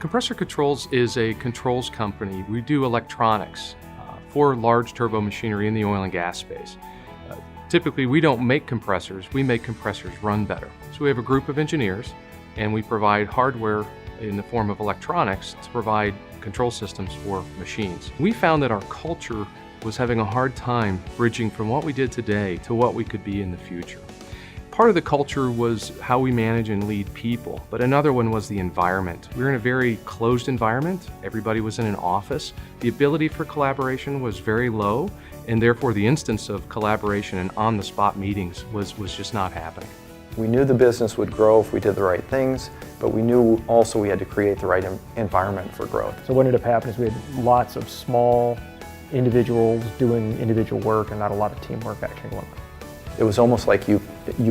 Compressor Controls is a controls company. We do electronics for large turbo machinery in the oil and gas space. Typically, we don't make compressors, we make compressors run better. So we have a group of engineers, and we provide hardware in the form of electronics to provide control systems for machines. We found that our culture was having a hard time bridging from what we did today to what we could be in the future. Part of the culture was how we manage and lead people, but another one was the environment. We were in a very closed environment. Everybody was in an office. The ability for collaboration was very low, and therefore the instance of collaboration and on-the-spot meetings was just not happening. We knew the business would grow if we did the right things, but we knew also we had to create the right environment for growth. So what ended up happening is we had lots of small individuals doing individual work and not a lot of teamwork actually work. It was almost like you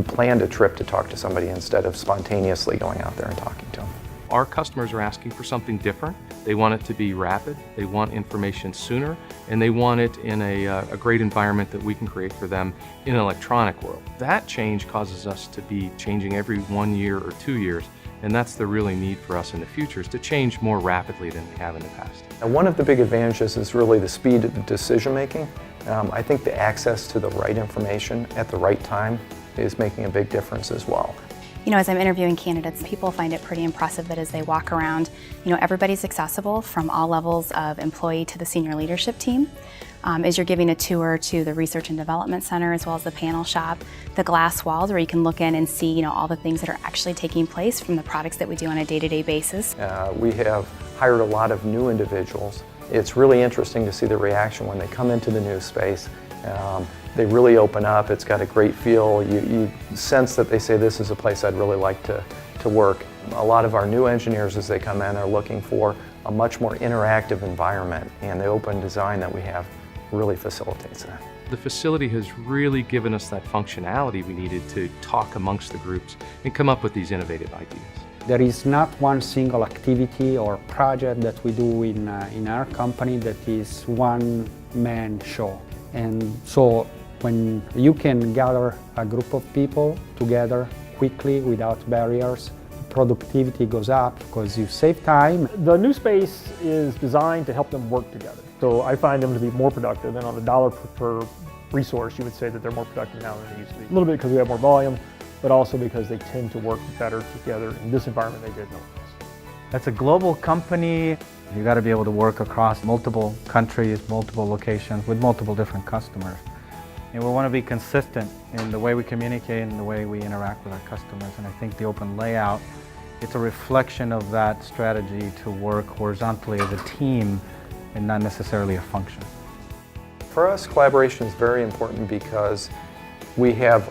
planned a trip to talk to somebody instead of spontaneously going out there and talking to them. Our customers are asking for something different. They want it to be rapid, they want information sooner, and they want it in a great environment that we can create for them in an electronic world. That change causes us to be changing every 1 year or 2 years, and that's the really need for us in the future, is to change more rapidly than we have in the past. And one of the big advantages is really the speed of the decision making. I think the access to the right information at the right time is making a big difference as well. You know, as I'm interviewing candidates, people find it pretty impressive that as they walk around, you know, everybody's accessible from all levels of employee to the senior leadership team. As you're giving a tour to the Research and Development Center as well as the panel shop, the glass walls where you can look in and see, you know, all the things that are actually taking place from the products that we do on a day-to-day basis. We have hired a lot of new individuals. It's really interesting to see the reaction when they come into the new space. They really open up. It's got a great feel. You sense that they say, this is a place I'd really like to work. A lot of our new engineers as they come in are looking for a much more interactive environment, and the open design that we have really facilitates that. The facility has really given us that functionality we needed to talk amongst the groups and come up with these innovative ideas. There is not one single activity or project that we do in our company that is one-man show. And so when you can gather a group of people together quickly without barriers, productivity goes up because you save time. The new space is designed to help them work together. So I find them to be more productive, and on a dollar per resource you would say that they're more productive now than they used to be. A little bit because we have more volume, but also because they tend to work better together in this environment they did in the past. It's a global company. You got to be able to work across multiple countries, multiple locations, with multiple different customers. And we want to be consistent in the way we communicate and the way we interact with our customers. And I think the open layout, it's a reflection of that strategy to work horizontally as a team and not necessarily a function. For us, collaboration is very important because we have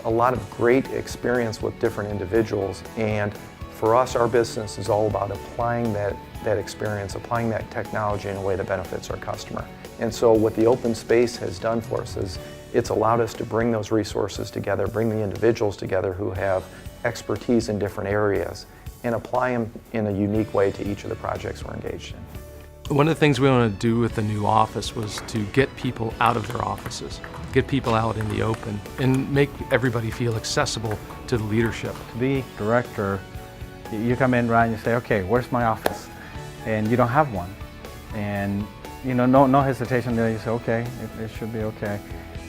a lot of great experience with different individuals, and for us, our business is all about applying that experience, applying that technology in a way that benefits our customer. And so what the open space has done for us is it's allowed us to bring those resources together, bring the individuals together who have expertise in different areas, and apply them in a unique way to each of the projects we're engaged in. One of the things we wanted to do with the new office was to get people out of their offices, get people out in the open, and make everybody feel accessible to the leadership. To be director, you come in, right, and you say, okay, where's my office? And you don't have one. And you know, no hesitation there. You say, okay, it should be okay.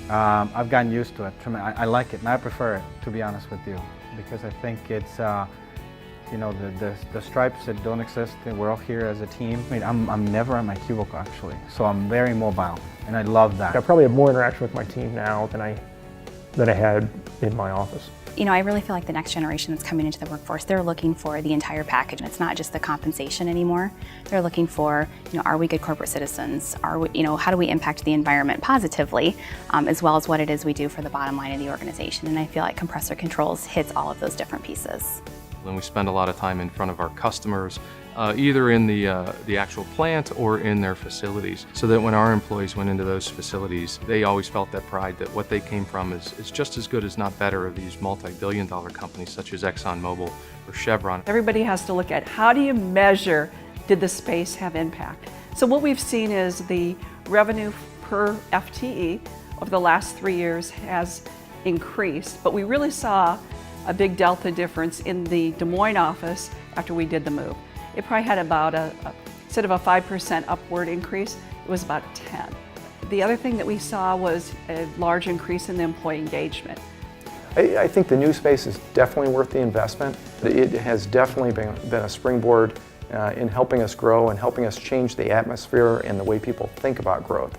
I've gotten used to it. I like it, and I prefer it, to be honest with you, because I think it's, you know, the stripes that don't exist, and we're all here as a team. I mean, I'm never at my cubicle, actually, so I'm very mobile, and I love that. I probably have more interaction with my team now than I had in my office. You know, I really feel like the next generation that's coming into the workforce, they're looking for the entire package. It's not just the compensation anymore. They're looking for, you know, are we good corporate citizens? Are we, you know, how do we impact the environment positively, as well as what it is we do for the bottom line of the organization? And I feel like Compressor Controls hits all of those different pieces. And we spend a lot of time in front of our customers, either in the actual plant or in their facilities, so that when our employees went into those facilities, they always felt that pride that what they came from is just as good as not better of these multi-billion-dollar companies such as ExxonMobil or Chevron. Everybody has to look at how do you measure, did the space have impact? So what we've seen is the revenue per FTE over the last 3 years has increased, but we really saw a big delta difference in the Des Moines office after we did the move. it probably had about instead of a 5% upward increase, it was about 10. The other thing that we saw was a large increase in the employee engagement. I think the new space is definitely worth the investment. It has definitely been a springboard in helping us grow and helping us change the atmosphere and the way people think about growth.